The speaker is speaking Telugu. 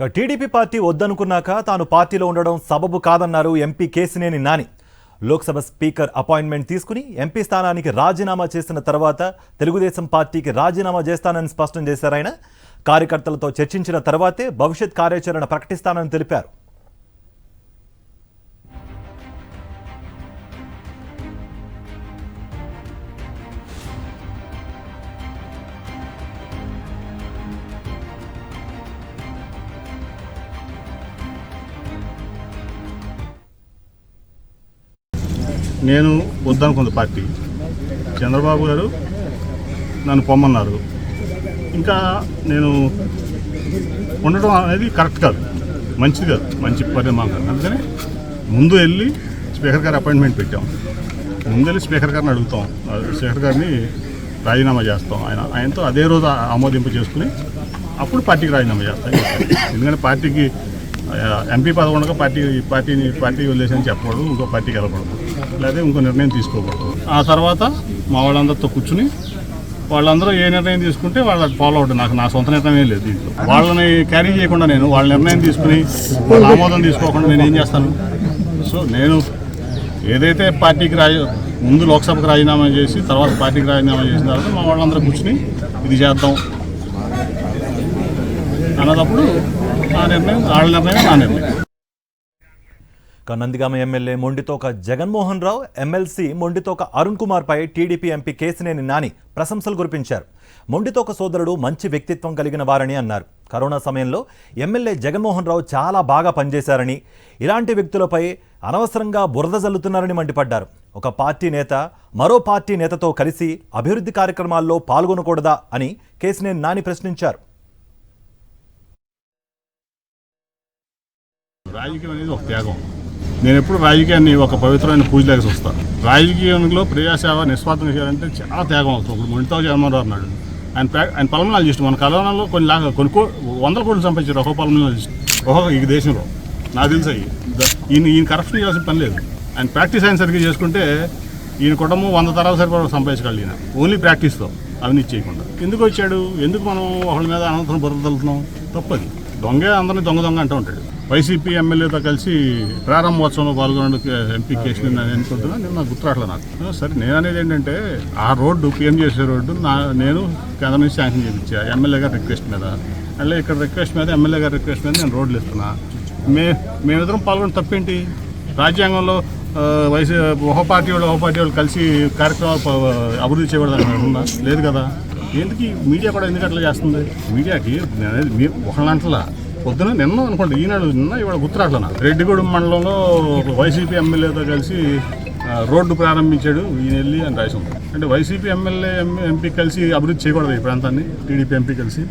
టీడీపీ పార్టీ వద్దనుకున్నాక తాను పార్టీలో ఉండడం సబబు కాదన్నారు MP Kesineni Nani. Lok Sabha speaker appointment తీసుకుని ఎంపీ స్థానానికి రాజీనామా చేసిన తర్వాత తెలుగుదేశం పార్టీకి రాజీనామా చేస్తానని స్పష్టం చేశారు. ఆయన కార్యకర్తలతో చర్చించిన తర్వాతే భవిష్యత్ కార్యాచరణ ప్రకటిస్తానని తెలిపారు. నేను వద్దనుకుంది పార్టీ. చంద్రబాబు గారు నన్ను పొమ్మన్నారు. ఇంకా నేను ఉండడం అనేది కరెక్ట్ కాదు, మంచిది కాదు, మంచి పరిణామం కాదు. అందుకని ముందు వెళ్ళి స్పీకర్ గారి అపాయింట్మెంట్ పెట్టాం. ముందు వెళ్ళి స్పీకర్ గారిని అడుగుతాం, స్పీకర్ గారిని రాజీనామా చేస్తాం. ఆయనతో అదే రోజు ఆమోదింపు చేసుకుని అప్పుడు పార్టీకి రాజీనామా చేస్తాం. ఎందుకంటే పార్టీకి ఎంపీ పదవి ఉండగా పార్టీ వదిలేసని చెప్పకూడదు, ఇంకో పార్టీకి వెళ్ళకూడదు, లేదా ఇంకో నిర్ణయం తీసుకోకూడదు. ఆ తర్వాత మా వాళ్ళందరితో కూర్చుని వాళ్ళందరూ ఏ నిర్ణయం తీసుకుంటే వాళ్ళ ఫాలో అవుతుంది. నా సొంత నిర్ణయం ఏం లేదు దీంట్లో. వాళ్ళని క్యారీ చేయకుండా నేను వాళ్ళ నిర్ణయం తీసుకుని వాళ్ళ ఆమోదం తీసుకోకుండా నేను ఏం చేస్తాను? సో నేను ఏదైతే పార్టీకి ముందు లోక్సభకు రాజీనామా చేసి తర్వాత పార్టీకి రాజీనామా చేసిన తర్వాత మా వాళ్ళందరూ కూర్చుని ఇది చేద్దాం అన్నదప్పుడు ఆ నిర్ణయం వాళ్ళ నిర్ణయం నా నిర్ణయం. నందిగామ ఎమ్మెల్యే మొండితోక జగన్మోహన్ రావు, ఎమ్మెల్సీ మొండితోక అరుణ్ కుమార్ పై టీడీపీ ఎంపీ కేశినేని నాని ప్రశంసలు కురిపించారు. మొండితోక సోదరుడు మంచి వ్యక్తిత్వం కలిగిన వారని అన్నారు. కరోనా సమయంలో ఎమ్మెల్యే జగన్మోహన్ రావు చాలా బాగా పనిచేశారని, ఇలాంటి వ్యక్తులపై అనవసరంగా బురద జల్లుతున్నారని మండిపడ్డారు. ఒక పార్టీ నేత మరో పార్టీ నేతతో కలిసి అభివృద్ధి కార్యక్రమాల్లో పాల్గొనకూడదా అని కేశినేని నాని ప్రశ్నించారు. రాజకీయం అనేది ఒక త్యాగం. నేను ఎప్పుడు రాజకీయాన్ని ఒక పవిత్రమైన పూజలాగా చూస్తాను. రాజకీయంలో ప్రజాసేవ నిస్వార్థంగా చేయాలంటే చాలా త్యాగం అవుతుంది. ఇప్పుడు మొండితో జగన్మోహన్ రావు అన్నాడు, ఆయన పల్మనాలజిస్ట్. మన కరోనాలో కొన్ని వందల కోట్లు సంపాదించారు ఒక పల్మనాలజిస్ట్ ఈ దేశంలో. నాకు తెలుసు ఈయన కరప్షన్ చేయాల్సిన పని లేదు. ఆయన ప్రాక్టీస్ ఆయన సరిగ్గా చేసుకుంటే ఈయన కుటుంబం 100 తరాల సరిపడా సంపాదించగలడు. ఈయన ఓన్లీ ప్రాక్టీస్తో అవినీతి చేయకుండా. ఎందుకు వచ్చాడు? ఎందుకు మనం ఒకళ్ళ మీద అనంతరం బురదలుతున్నాం? తప్పది. దొంగే అందరినీ దొంగ అంటూ ఉంటాడు. వైసీపీ ఎమ్మెల్యేతో కలిసి ప్రారంభోత్సవంలో పాల్గొనడానికి ఎంపీ కేశినేని నాని అనుకుంటున్నా. నేను నాకు గుర్తురాట్లే నాకు. సరే, నేను అనేది ఏంటంటే ఆ రోడ్డు పిఎం చేసే రోడ్డు నేను కేంద్రం నుంచి శాంక్షన్ చేయించా ఎమ్మెల్యే గారి రిక్వెస్ట్ మీద. అంటే ఇక్కడ రిక్వెస్ట్ మీద ఎమ్మెల్యే గారి రిక్వెస్ట్ మీద నేను రోడ్లు ఇస్తున్నా. మేమిద్దరం పాల్గొని తప్పేంటి? రాజ్యాంగంలో ఒక పార్టీ వాళ్ళు కలిసి కార్యక్రమాలు అభివృద్ధి చేయకూడదని ఉందా? లేదు కదా. ఎందుకు మీడియా కూడా ఎందుకు అట్లా చేస్తుంది? మీడియాకి ఒకళ్ళంటలా పొద్దున నిన్న అనుకోండి, నిన్న ఇవాళ గుర్తురాట్ల. రెడ్డిగూడెం మండలంలో వైసీపీ ఎమ్మెల్యేతో కలిసి రోడ్డు ప్రారంభించాడు ఈయన వెళ్ళి అని రాసి ఉంది. అంటే వైసీపీ ఎమ్మెల్యే ఎంపీ కలిసి అభివృద్ధి చేయకూడదు ఈ ప్రాంతాన్ని, టీడీపీ ఎంపీ కలిసి.